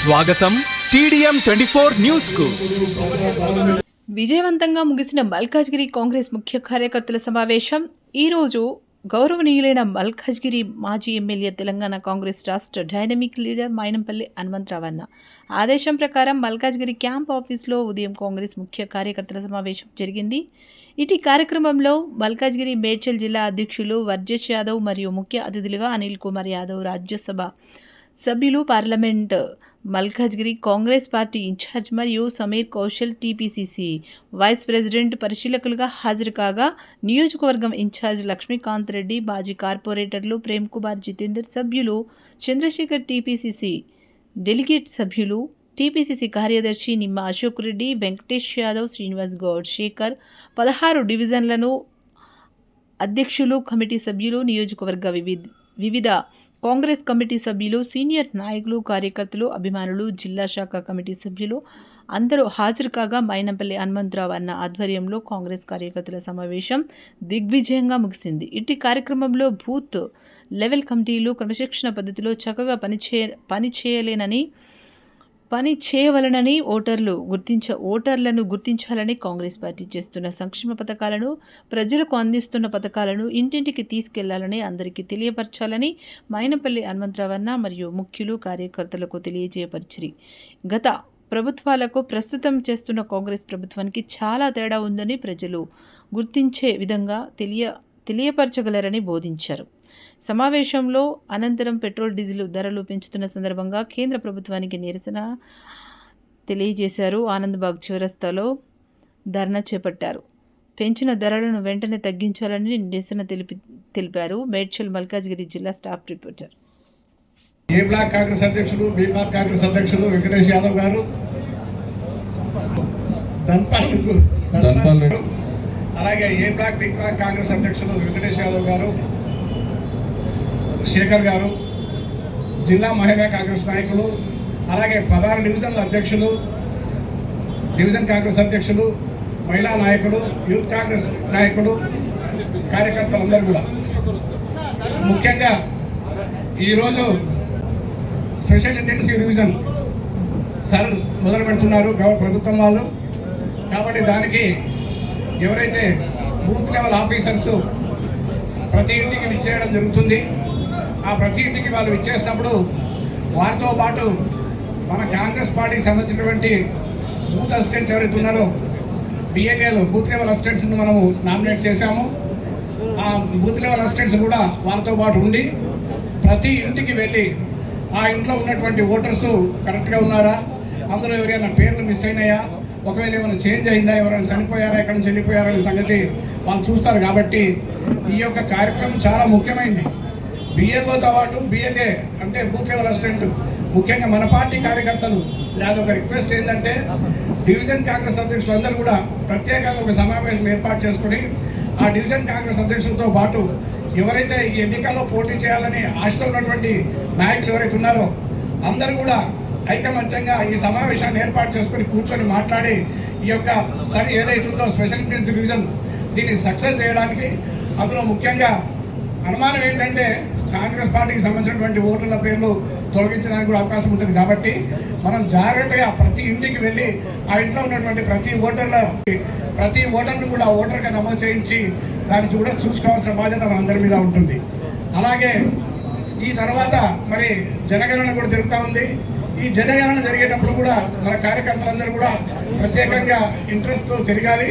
స్వాగతం TDM 24 news కు. విజయవంతంగా ముగిసిన మల్కాజ్గిరి కాంగ్రెస్ ముఖ్య కార్యకర్తల సమావేశం ఈరోజు గౌరవనీయులైన మల్కాజ్గిరి మాజీ ఎమ్మెల్యే తెలంగాణ కాంగ్రెస్ రాష్ట్ర డైనమిక్ లీడర్ మైనంపల్లి హనుమంతరావు అన్న ఆదేశం ప్రకారం మల్కాజ్గిరి క్యాంప్ ఆఫీస్లో ఉదయం కాంగ్రెస్ ముఖ్య కార్యకర్తల సమావేశం జరిగింది. ఇటీ కార్యక్రమంలో మల్కాజ్గిరి మేడ్చల్ జిల్లా అధ్యక్షులు వర్జేష్ యాదవ్ మరియు ముఖ్య అతిథులుగా అనిల్ కుమార్ యాదవ్, రాజ్యసభ సభ్యులు, parliament Malkajgiri Congress party in-charge మరియు Sameer Kaushal TPCC vice president పరిశీలకులుగా హాజరు కాగా, నియోజకవర్గం ఇన్ఛార్జ్ లక్ష్మీకాంత్ రెడ్డి, మాజీ కార్పొరేటర్లు ప్రేమ్ కుమార్, జితేందర్, సభ్యులు చంద్రశేఖర్, టీపీసీసీ డెలిగేట్ సభ్యులు, టీపీసీసీ కార్యదర్శి నిమ్మ అశోక్ రెడ్డి, వెంకటేష్ యాదవ్, శ్రీనివాస్ గౌడ్, శేఖర్, 16 డివిజన్లను అధ్యక్షులు, కమిటీ సభ్యులు, నియోజకవర్గ వివిధ కాంగ్రెస్ కమిటీ సభ్యులు, సీనియర్ నాయకులు, కార్యకర్తలు, అభిమానులు, జిల్లా శాఖ కమిటీ సభ్యులు అందరూ హాజరు కాగా, మైనంపల్లి హనుమంతరావు అన్న ఆధ్వర్యంలో కాంగ్రెస్ కార్యకర్తల సమావేశం దిగ్విజయంగా ముగిసింది. ఇట్టి కార్యక్రమంలో బూత్ లెవెల్ కమిటీలు క్రమశిక్షణ పద్ధతిలో చక్కగా పని చేయవలనని, ఓటర్లను గుర్తించాలని, కాంగ్రెస్ పార్టీ చేస్తున్న సంక్షేమ పథకాలను, ప్రజలకు అందిస్తున్న పథకాలను ఇంటింటికి తీసుకెళ్లాలని, అందరికీ తెలియపరచాలని మైనంపల్లి హనుమంతరావు అన్న మరియు ముఖ్యులు కార్యకర్తలకు తెలియజేయపరిచిరి. గత ప్రభుత్వాలకు ప్రస్తుతం చేస్తున్న కాంగ్రెస్ ప్రభుత్వానికి చాలా తేడా ఉందని ప్రజలు గుర్తించే విధంగా తెలియపరచగలరని బోధించారు. సమావేశంలో అనంతరం పెట్రోల్, డీజిల్ ధరలు పెంచుతున్న సందర్భంగా కేంద్ర ప్రభుత్వానికి నిరసన తెలియజేశారు. ఆనందబాగ్ చౌరస్తాలో ధర్నా చేపట్టారు. పెంచిన ధరలను వెంటనే తగ్గించాలని నిరసన తెలిపారు. మేడ్చల్ మల్కాజ్గిరి జిల్లా స్టాఫ్ రిపోర్టర్. ఏ బ్లాక్ కాంగ్రెస్ అధ్యక్షులు, బి బ్లాక్ కాంగ్రెస్ అధ్యక్షులు వెంకటేష్ యాదవ్ గారు, అలాగే ఏ బ్లాక్, బి బ్లాక్ కాంగ్రెస్ అధ్యక్షులు వెంకటేష్ యాదవ్ గారు, శేఖర్ గారు, జిల్లా మహిళా కాంగ్రెస్ నాయకులు, అలాగే 16 డివిజన్ల అధ్యక్షులు, డివిజన్ కాంగ్రెస్ అధ్యక్షులు, మహిళా నాయకుడు, యూత్ కాంగ్రెస్ నాయకుడు, కార్యకర్తలందరూ కూడా ముఖ్యంగా ఈరోజు స్పెషల్ ఇంటెన్సివ్ రివిజన్ సార్ మొదలు పెడుతున్నారు ప్రభుత్వం వాళ్ళు. కాబట్టి దానికి ఎవరైతే బూత్ లెవెల్ ఆఫీసర్స్ ప్రతి ఇంటికి విచ్చేయడం జరుగుతుంది. ఆ ప్రతి ఇంటికి వాళ్ళు విచ్చేసినప్పుడు వారితో పాటు మన కాంగ్రెస్ పార్టీకి సంబంధించినటువంటి బూత్ అసిస్టెంట్ ఎవరైతే ఉన్నారో బిఎల్ఏలు, బూత్ లెవెల్ అసిస్టెంట్స్ని మనము నామినేట్ చేశాము. ఆ బూత్ లెవెల్ అసిస్టెంట్స్ కూడా వాళ్ళతో పాటు ఉండి ప్రతి ఇంటికి వెళ్ళి ఆ ఇంట్లో ఉన్నటువంటి ఓటర్స్ కరెక్ట్గా ఉన్నారా, అందులో ఎవరైనా పేర్లు మిస్ అయినాయా, ఒకవేళ ఏమైనా చేంజ్ అయిందా, ఎవరైనా చనిపోయారా, ఎక్కడి నుంచి వెళ్ళిపోయారా అనే సంగతి వాళ్ళు చూస్తారు. కాబట్టి ఈ యొక్క కార్యక్రమం చాలా ముఖ్యమైనది. బిఎల్ఓతో పాటు బిఎల్ఏ అంటే బూత్ లెవెల్ అసిస్టెంట్, ముఖ్యంగా మన పార్టీ కార్యకర్తలు లేదా ఒక రిక్వెస్ట్ ఏంటంటే డివిజన్ కాంగ్రెస్ అధ్యక్షులు అందరూ కూడా ప్రత్యేకంగా ఒక సమావేశం ఏర్పాటు చేసుకుని ఆ డివిజన్ కాంగ్రెస్ అధ్యక్షులతో పాటు ఎవరైతే ఈ ఎన్నికల్లో పోటీ చేయాలని ఆశతో ఉన్నటువంటి నాయకులు ఎవరైతే ఉన్నారో అందరూ కూడా ఐకమత్యంగా ఈ సమావేశాన్ని ఏర్పాటు చేసుకుని కూర్చొని మాట్లాడి ఈ యొక్క సరి ఏదైతుందో స్పెషల్ ఇంటెన్సివ్ డివిజన్ దీన్ని సక్సెస్ చేయడానికి, అందులో ముఖ్యంగా అనుమానం ఏంటంటే కాంగ్రెస్ పార్టీకి సంబంధించినటువంటి ఓటర్ల పేర్లు తొలగించడానికి కూడా అవకాశం ఉంటుంది. కాబట్టి మనం జాగ్రత్తగా ప్రతి ఇంటికి వెళ్ళి ఆ ఇంట్లో ఉన్నటువంటి ప్రతి ఓటర్ను కూడా ఓటర్గా నమోదు చేయించి దాన్ని చూసుకోవాల్సిన బాధ్యత మన అందరి మీద ఉంటుంది. అలాగే ఈ తర్వాత మరి జనగణన కూడా జరుగుతూ ఉంది. ఈ జనగణన జరిగేటప్పుడు కూడా మన కార్యకర్తలందరూ కూడా ప్రత్యేకంగా ఇంట్రెస్ట్తో తిరగాలి.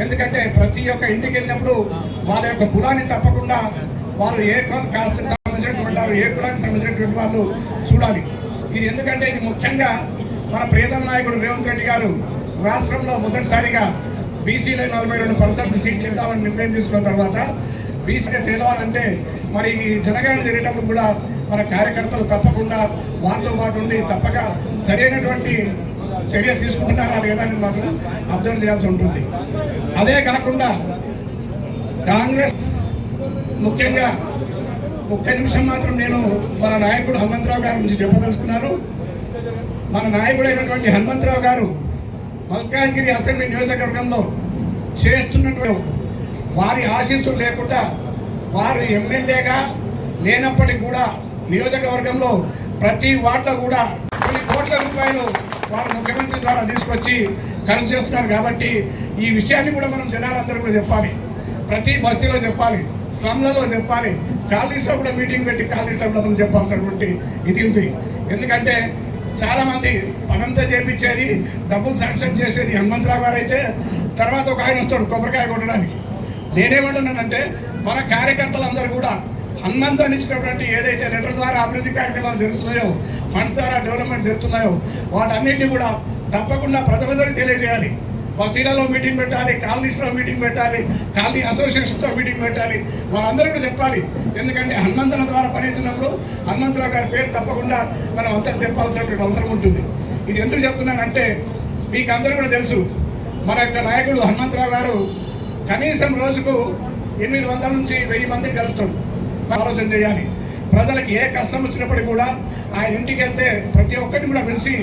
ఎందుకంటే ప్రతి ఒక్క ఇంటికి వెళ్ళినప్పుడు వాళ్ళ యొక్క కులాన్ని తప్పకుండా వారు ఏ కాస్ట్కి సంబంధించినటువంటి వారు, ఏ కులానికి సంబంధించినటువంటి వాళ్ళు చూడాలి. ఇది ఎందుకంటే ఇది ముఖ్యంగా మన ప్రియతమ నాయకుడు రేవంత్ రెడ్డి గారు రాష్ట్రంలో మొదటిసారిగా బీసీలో 42% సీట్లు ఇద్దామని నిర్ణయం తీసుకున్న తర్వాత బీసీగా తేలవాలంటే మరి ఈ జనగణన జరిగేటప్పుడు కూడా మన కార్యకర్తలు తప్పకుండా వారితో పాటు ఉండి తప్పక సరైనటువంటి చర్య తీసుకుంటున్నారా లేదా అనేది మాత్రం అబ్జర్వ్ చేయాల్సి ఉంటుంది. అదే కాకుండా కాంగ్రెస్ ముఖ్యంగా ఒక్క నిమిషం మాత్రం నేను మన నాయకుడు హనుమంతరావు గారి గురించి చెప్పదలుచుకున్నాను. మన నాయకుడైనటువంటి హనుమంతరావు గారు మల్కాజ్గిరి అసెంబ్లీ నియోజకవర్గంలో చేస్తున్నటువంటి వారి ఆశీస్సులు లేకుండా వారు ఎమ్మెల్యేగా లేనప్పటికీ కూడా నియోజకవర్గంలో ప్రతి వార్డులో కూడా కొన్ని కోట్ల కోట్ల రూపాయలు వారు ముఖ్యమంత్రి ద్వారా తీసుకొచ్చి ఖర్చు చేస్తున్నారు. కాబట్టి ఈ విషయాన్ని కూడా మనం జనాలందరూ కూడా చెప్పాలి, ప్రతి బస్తీలో చెప్పాలి, స్లమ్లలో చెప్పాలి, కాలనీస్లో కూడా మీటింగ్ పెట్టి కాలనీస్లో కూడా మనం చెప్పాల్సినటువంటి ఇది ఉంది. ఎందుకంటే చాలామంది పనంతా చేపించేది, డబ్బులు శాంక్షన్ చేసేది హనుమంతరావు గారు అయితే, తర్వాత ఒక ఆయన వస్తాడు కొబ్బరికాయ కొట్టడానికి. నేనేమంటున్నానంటే మన కార్యకర్తలందరూ కూడా హనుమంతాన్ని ఇచ్చినటువంటి ఏదైతే లెటర్ ద్వారా అభివృద్ధి కార్యక్రమాలు జరుగుతున్నాయో, ఫండ్స్ ద్వారా డెవలప్మెంట్ జరుగుతున్నాయో వాటన్నిటిని కూడా తప్పకుండా ప్రజలందరికీ తెలియజేయాలి. బస్తీలలో మీటింగ్ పెట్టాలి, కాలనీస్లో మీటింగ్ పెట్టాలి, కాలనీ అసోసియేషన్తో మీటింగ్ పెట్టాలి, వాళ్ళందరూ కూడా చెప్పాలి. ఎందుకంటే హనుమంతుల ద్వారా పనిచేస్తున్నప్పుడు హనుమంతరావు గారి పేరు తప్పకుండా మనం అంతా చెప్పాల్సినటువంటి అవసరం ఉంటుంది. ఇది ఎందుకు చెప్తున్నానంటే మీకు అందరూ కూడా తెలుసు, మన యొక్క నాయకుడు హనుమంతరావు గారు కనీసం రోజుకు 800 నుంచి 1000 మందిని కలుస్తాడు. ఆలోచన చేయాలి. ప్రజలకు ఏ కష్టం వచ్చినప్పటికీ కూడా ఆయన ఇంటికి వెళ్తే ప్రతి ఒక్కరిని కూడా పిలిచి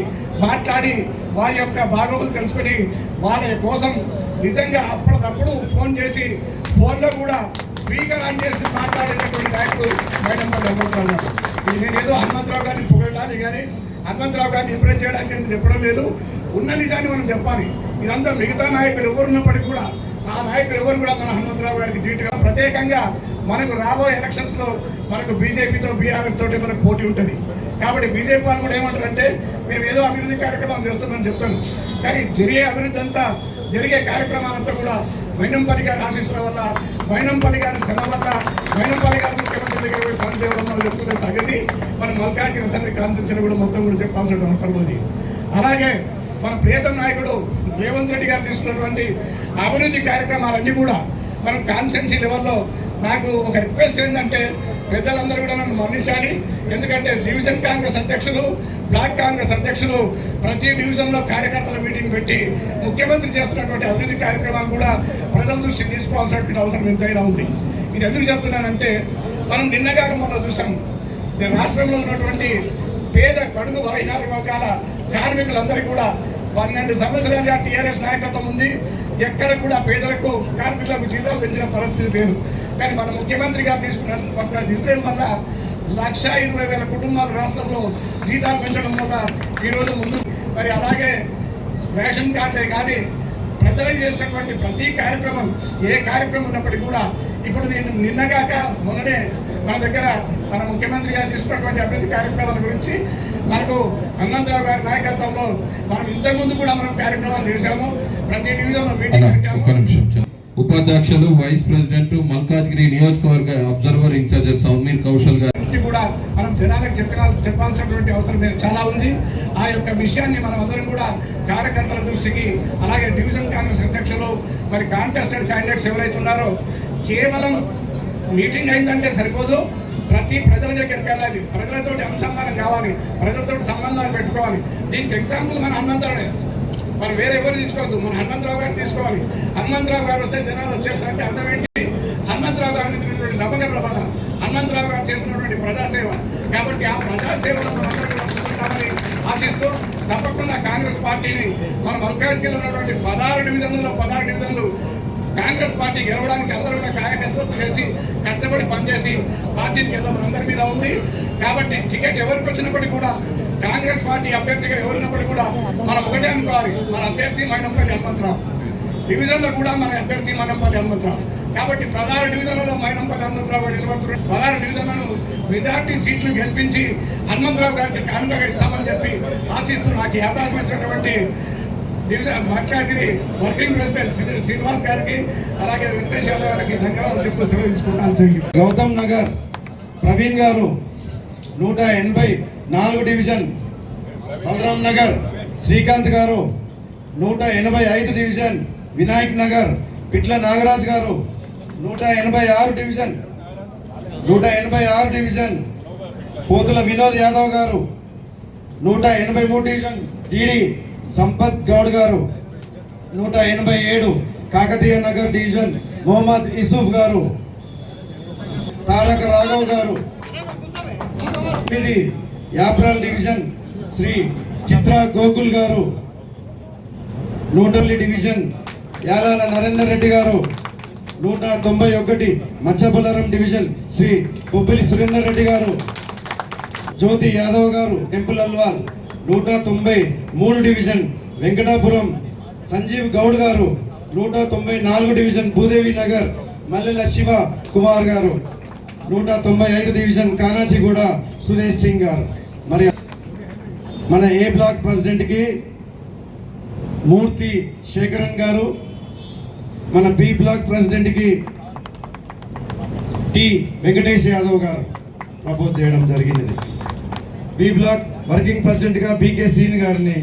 మాట్లాడి వారి యొక్క బాగోగులు తెలుసుకొని వాళ్ళ కోసం నిజంగా అప్పటికప్పుడు ఫోన్ చేసి ఫోన్లో కూడా స్పీకర్ ఆన్ చేసి మాట్లాడేటటువంటి నాయకుడు మైనంపల్లి హనుమంతరావు గారు. ఇది నేనేదో హనుమంతరావు గారిని పొగడడానికి కానీ హనుమంతరావు గారిని ఇంప్రెస్ చేయడానికి నేను చెప్పడం లేదు. ఉన్న నిజాన్ని మనం చెప్పాలి. ఇదంతా మిగతా నాయకులు ఎవరున్నప్పటికీ కూడా ఆ నాయకులు ఎవరు కూడా మన హనుమంతరావు గారికి ధీటుగా ప్రత్యేకంగా మనకు రాబోయే ఎలక్షన్స్లో మనకు బీజేపీతో బీఆర్ఎస్ తోటి మనకు పోటీ ఉంటుంది. కాబట్టి బీజేపీ వాళ్ళు కూడా ఏమంటారంటే మేము ఏదో అభివృద్ధి కార్యక్రమాలు చేస్తున్నామని చెప్తాను, కానీ జరిగే కార్యక్రమాలంతా కూడా మైనంపల్లి గారి ఆశీస్సుల వల్ల, మైనంపల్లి గారి శ్రమ వల్ల, మైనంపల్లి గారి ముఖ్యమంత్రి దగ్గర పోయి పని చేయడం వల్ల చెప్తున్న సంగతి మన మల్కాజ్గిరి అసెంబ్లీ కాన్స్టిట్యూన్సీ కూడా మొత్తం కూడా చెప్పాల్సిన అవసరం ఉంది. అలాగే మన ప్రియతమ నాయకుడు రేవంత్ రెడ్డి గారు తీసుకున్నటువంటి అభివృద్ధి కార్యక్రమాలన్నీ కూడా మనం కాన్స్టిట్యున్సీ లెవెల్లో నాకు ఒక రిక్వెస్ట్ ఏంటంటే పెద్దలందరూ కూడా నన్ను మన్నించాలి. ఎందుకంటే డివిజన్ కాంగ్రెస్ అధ్యక్షులు, బ్లాక్ కాంగ్రెస్ అధ్యక్షులు ప్రతి డివిజన్లో కార్యకర్తల మీటింగ్ పెట్టి ముఖ్యమంత్రి చేస్తున్నటువంటి అభివృద్ధి కార్యక్రమాలు కూడా ప్రజల దృష్టికి తీసుకోవాల్సినటువంటి అవసరం ఎంతైనా ఉంది. ఇది ఎందుకు చెప్తున్నానంటే మనం నిన్నగా మనం చూసాం, రాష్ట్రంలో ఉన్నటువంటి పేద బడుగు బలహీన వర్గాల కార్మికులందరికీ కూడా 12 సంవత్సరాలుగా టీఆర్ఎస్ నాయకత్వం ఉంది. ఎక్కడ కూడా పేదలకు కార్మికులకు జీతాలు పెంచిన పరిస్థితి లేదు. కానీ మన ముఖ్యమంత్రి గారు తీసుకున్న ఒక నిర్ణయం వల్ల 1,20,000 కుటుంబాలు రాష్ట్రంలో జీతాలు పెంచడం వల్ల ఈరోజు ముందు మరి అలాగే రేషన్ కార్డులే కానీ ప్రజలకు చేసినటువంటి ప్రతి కార్యక్రమం ఏ కార్యక్రమం ఉన్నప్పటికీ కూడా ఇప్పుడు నేను నిన్నగాక మొన్ననే మన దగ్గర మన ముఖ్యమంత్రి గారు తీసుకున్నటువంటి అభివృద్ధి కార్యక్రమాల గురించి మనకు హనుమంతరావు గారి నాయకత్వంలో మనం ఇంతకుముందు కూడా మనం కార్యక్రమాలు చేశాము. ప్రతి డివిజన్లో మీటింగ్ పెట్టాము. ఉపాధ్యక్షులు వైస్ ప్రెసిడెంట్ మల్కాజ్గిరి నియోజకవర్గ అబ్జర్వర్ ఇన్ఛార్జ్ సమీర్ కౌశల్ గారు కూడా మనం జనాలకు చెప్పాల్సినటువంటి అవసరం చాలా ఉంది. ఆ యొక్క విషయాన్ని మనం అందరం కూడా కార్యకర్తల దృష్టికి, అలాగే డివిజన్ కాంగ్రెస్ అధ్యక్షులు మరి కాంటెస్టెడ్ క్యాండిడేట్స్ ఎవరైతే ఉన్నారో కేవలం మీటింగ్ అయిందంటే సరిపోదు, ప్రతి ప్రజల దగ్గరికి వెళ్ళాలి, ప్రజలతోటి అనుసంధానం కావాలి, ప్రజలతో సంబంధాలు పెట్టుకోవాలి. దీనికి ఎగ్జాంపుల్ మన హనుమంతరావు, మనం వేరే ఎవరు తీసుకోవద్దు, మన హనుమంతరావు గారిని తీసుకోవాలి. హనుమంతరావు గారు వస్తే జనాలు వచ్చేస్తారంటే అర్థం ఏంటి? హనుమంతరావు గారి మీద నమ్మక ప్రబల హనుమంతరావు గారు చేస్తున్నటువంటి ప్రజాసేవ. కాబట్టి ఆ ప్రజాసేవలో ఆశిస్తూ తప్పకుండా కాంగ్రెస్ పార్టీని మన మల్కాజ్గిరిలో ఉన్నటువంటి 16 డివిజన్లు కాంగ్రెస్ పార్టీ గెలవడానికి అందరూ కూడా కాయకష్టం చేసి కష్టపడి పనిచేసి పార్టీని గెలవడం అందరి మీద ఉంది. కాబట్టి టికెట్ ఎవరికి వచ్చినప్పటికీ కూడా కాంగ్రెస్ పార్టీ అభ్యర్థిగా ఎవరినప్పటికీ కూడా మనం ఒకటే అనుకోవాలి, మన అభ్యర్థి మైనంపల్లి హనుమంతరావు. డివిజన్లో కూడా మన అభ్యర్థి మైనంపల్లి హనుమంతరావు. కాబట్టి 16 డివిజన్లలో మైనంపల్లి హనుమంతరావు గారు నిలబడుతున్నారు. 16 డివిజన్లను మెజార్టీ సీట్లు గెలిపించి హనుమంతరావు గారికి కానుకగా ఇస్తామని చెప్పి ఆశిస్తూ నాకు ఈ అవకాశం ఇచ్చినటువంటి division Malkajgiri working president Srinivas గారికి, అలాగే వెంకటేష్ యాదవ్ గారికి ధన్యవాదాలు చెప్తూ సెలవు తీసుకుంటాను. గౌతమ్ నగర్ ప్రవీణ్ గారు 184 డివిజన్, బలరాం నగర్ శ్రీకాంత్ గారు 185 డివిజన్, వినాయక్ నగర్ పిట్ల నాగరాజ్ గారు 186 డివిజన్, పోతుల వినోద్ యాదవ్ గారు 183 డివిజన్, జీడి సంపత్ గౌడ్ గారు 187, కాకతీయ నగర్ డివిజన్ మొహమ్మద్ యూసుఫ్ గారు, తారక రాఘవ్ గారు 9, యాప్రాల్ డివిజన్ శ్రీ చిత్ర గోకుల్ గారు, నూటల్లి డివిజన్ యాలాల నరేందర్ రెడ్డి గారు 191, మచ్చబులారం డివిజన్ శ్రీ బొబ్బిలి సురేందర్ రెడ్డి గారు, జ్యోతి యాదవ్ గారు టెంపుల్ అల్వాల్ 193 డివిజన్ వెంకటాపురం సంజీవ్ గౌడ్ గారు, 194 డివిజన్ భూదేవి నగర్ మల్లెల శివ కుమార్ గారు, 195 డివిజన్ కానాచిగూడ సురేష్ సింగ్ గారు. మరి మన ఏ బ్లాక్ ప్రెసిడెంట్కి మూర్తి శేఖరన్ గారు, మన బి బ్లాక్ ప్రెసిడెంట్కి టి వెంకటేష్ యాదవ్ గారు ప్రపోజ్ చేయడం జరిగినది. బి బ్లాక్ వర్కింగ్ ప్రెసిడెంట్గా బికే సీన్ గారిని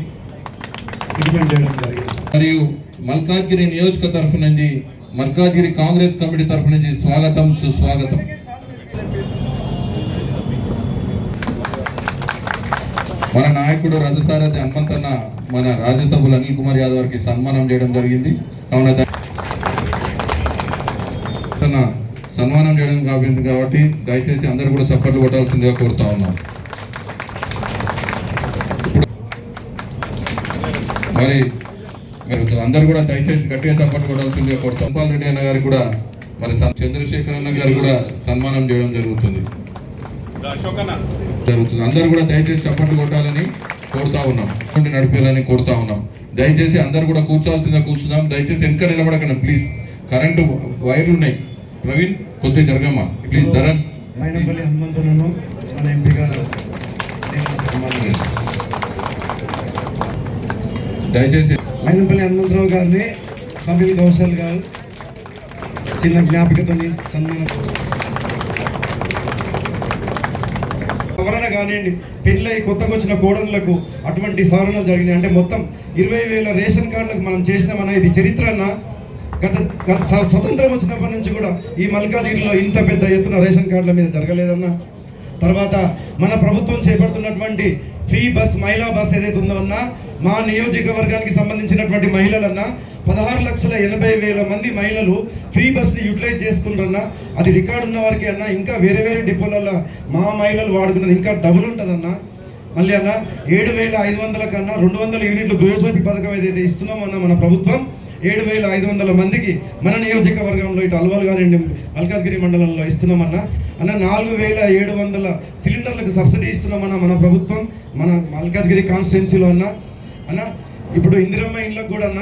రికమెండ్ చేయడం జరిగింది. మరియు మల్కాజ్గిరి నియోజక తరఫు నుండి మల్కాజ్గిరి కాంగ్రెస్ కమిటీ తరఫు నుంచి స్వాగతం, సుస్వాగతం. మన నాయకుడు రథసారథి హనుమంతన్న మన రాజ్యసభలో అనిల్ కుమార్ యాదవ్ గారికి సన్మానం చేయడం జరిగింది. కావున సన్మానం చేయడం కాబట్టి దయచేసి అందరూ కూడా చప్పట్లు కొట్టాల్సిందిగా కోరుతా ఉన్నాం. మరి అందరూ కూడా దయచేసి గట్టిగా చప్పట్లు కొట్టాల్సిందిగా కోరుతాం. గోపాల్ రెడ్డి అన్న గారు కూడా మరి చంద్రశేఖర్ అన్న గారు కూడా సన్మానం చేయడం జరుగుతుంది. అందరూ కూడా దయచేసి చప్పట్లు కొట్టాలని కోరుతా ఉన్నాం, నడిపేయాలని కోరుతా ఉన్నాం. దయచేసి అందరూ కూడా కూర్చోవాల్సిందిగా కూర్చున్నాం. దయచేసి వెనక నిలబడకండి ప్లీజ్. కరెంటు వైర్లు ఉన్నాయి. ప్రవీణ్ కొద్దిగా జరగమ్మా ప్లీజ్. ధరన్ మైనంపల్లి హనుమంతులను మన ఎంపీ గారు దయచేసి మైనంపల్లి హనుమంతరావు గారిని సమీల్ కౌశల్ గారు చిన్న జ్ఞాపికతో సన్మానం. ఎవరైనా కానివ్వండి, పెళ్ళై కొత్తగా వచ్చిన కోడళ్ళకు అటువంటి సవరణలు జరిగినాయి. అంటే మొత్తం 20,000 రేషన్ కార్డులకు మనం చేసినామన్న ఇది చరిత్ర అన్న. గత స్వతంత్రం వచ్చినప్పటి నుంచి కూడా ఈ మల్కాజ్గిరిలో ఇంత పెద్ద ఎత్తున రేషన్ కార్డుల మీద జరగలేదన్న. తర్వాత మన ప్రభుత్వం చేపడుతున్నటువంటి ఫ్రీ బస్, మహిళా బస్ ఏదైతే ఉందో అన్న, మా నియోజకవర్గానికి సంబంధించినటువంటి మహిళలన్నా 16,80,000 మంది మహిళలు ఫ్రీ బస్ని యూటిలైజ్ చేసుకుంటారన్న. అది రికార్డు ఉన్న వారికి అన్న. ఇంకా వేరే వేరే డిపోలలో మా మహిళలు వాడుకున్నది ఇంకా డబుల్ ఉంటుందన్న. మళ్ళీ అన్న 7,500 కన్నా 200 యూనిట్లు గృహజ్యోతి పథకం ఏదైతే ఇస్తున్నామన్న మన ప్రభుత్వం 7,500 మందికి మన నియోజకవర్గంలో ఇటు అల్వాల్ గారి మల్కాజ్గిరి మండలంలో ఇస్తున్నామన్నా. అన్న 4,700 సిలిండర్లకు సబ్సిడీ ఇస్తున్నామన్న మన ప్రభుత్వం మన మల్కాజ్గిరి కాన్స్టిట్యున్సీలో అన్న. ఇప్పుడు ఇందిరమ్మ ఇళ్ళకు కూడా అన్న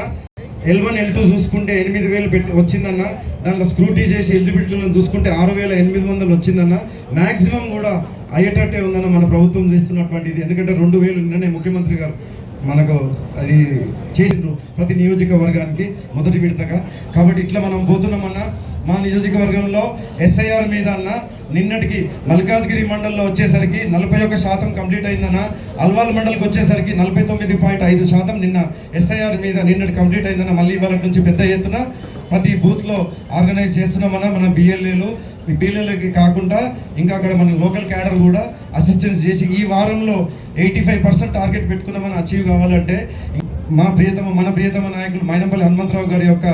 L1 L2 చూసుకుంటే 8,000 వచ్చిందన్న. దాంట్లో స్క్రూటీ చేసి ఎలిజిబిలిటీలను చూసుకుంటే 6,800 వచ్చిందన్న. మ్యాక్సిమం కూడా అయ్యేటట్టే ఉందన్న మన ప్రభుత్వం చేస్తున్నటువంటిది. ఎందుకంటే 2,000 నిన్ననే ముఖ్యమంత్రి గారు మనకు అది చేసిండ్రు ప్రతి నియోజకవర్గానికి మొదటి విడతగా. కాబట్టి ఇట్లా మనం పోతున్నామన్న. మా నియోజకవర్గంలో SIR మీద అన్న నిన్నటికి మల్కాజ్గిరి మండలంలో వచ్చేసరికి 41% కంప్లీట్ అయిందన్న. అల్వాల్ మండలికి వచ్చేసరికి 49.5% నిన్న SIR మీద నిన్నటి కంప్లీట్ అయిందన్న. మళ్ళీ ఇవాళ నుంచి పెద్ద ఎత్తున ప్రతి బూత్లో ఆర్గనైజ్ చేస్తున్నామన్న. మన BLAలకి కాకుండా ఇంకా అక్కడ మన లోకల్ క్యాడర్ కూడా అసిస్టెన్స్ చేసి ఈ వారంలో 85% టార్గెట్ పెట్టుకున్నామని అచీవ్ కావాలంటే మన ప్రియతమ నాయకులు మైనంపల్లి హనుమంతరావు గారి యొక్క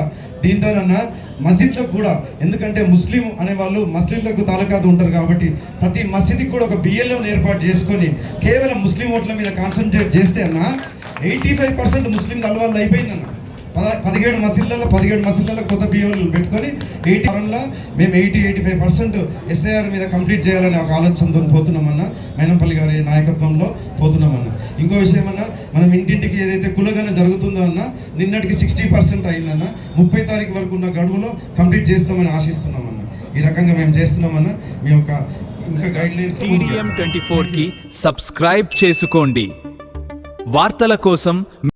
దీంతోనన్నా మసీద్లకు కూడా, ఎందుకంటే ముస్లిం అనేవాళ్ళు మసీద్లకు తాలూకాదు ఉంటారు కాబట్టి ప్రతి మసీద్కి కూడా ఒక BLOని ఏర్పాటు చేసుకొని కేవలం ముస్లిం ఓట్ల మీద కాన్సన్ట్రేట్ చేస్తే అన్న 85% ముస్లిం అల్వాళ్ళు అయిపోయిందన్న. 17 మసీదులలో కొత్త BLOలు పెట్టుకొని 80 మేము 80-85% SIR మీద కంప్లీట్ చేయాలనే ఒక ఆలోచనతో పోతున్నామన్నా. మైనంపల్లి గారి నాయకత్వంలో పోతున్నామన్నా. ఇంకో విషయం అన్న, మనం ఇంటింటికి ఏదైతే కులగన జరుగుతుందో అన్న నిన్నటికి 60% అయిందన్న. 30 తారీఖు వరకు ఉన్న గడువులో కంప్లీట్ చేస్తామని ఆశిస్తున్నామన్నా. ఈ రకంగా మేము చేస్తున్నామన్నా. మీ యొక్క ఇంకా గైడ్లైన్స్ TDM 24కి సబ్స్క్రైబ్ చేసుకోండి. వార్తల కోసం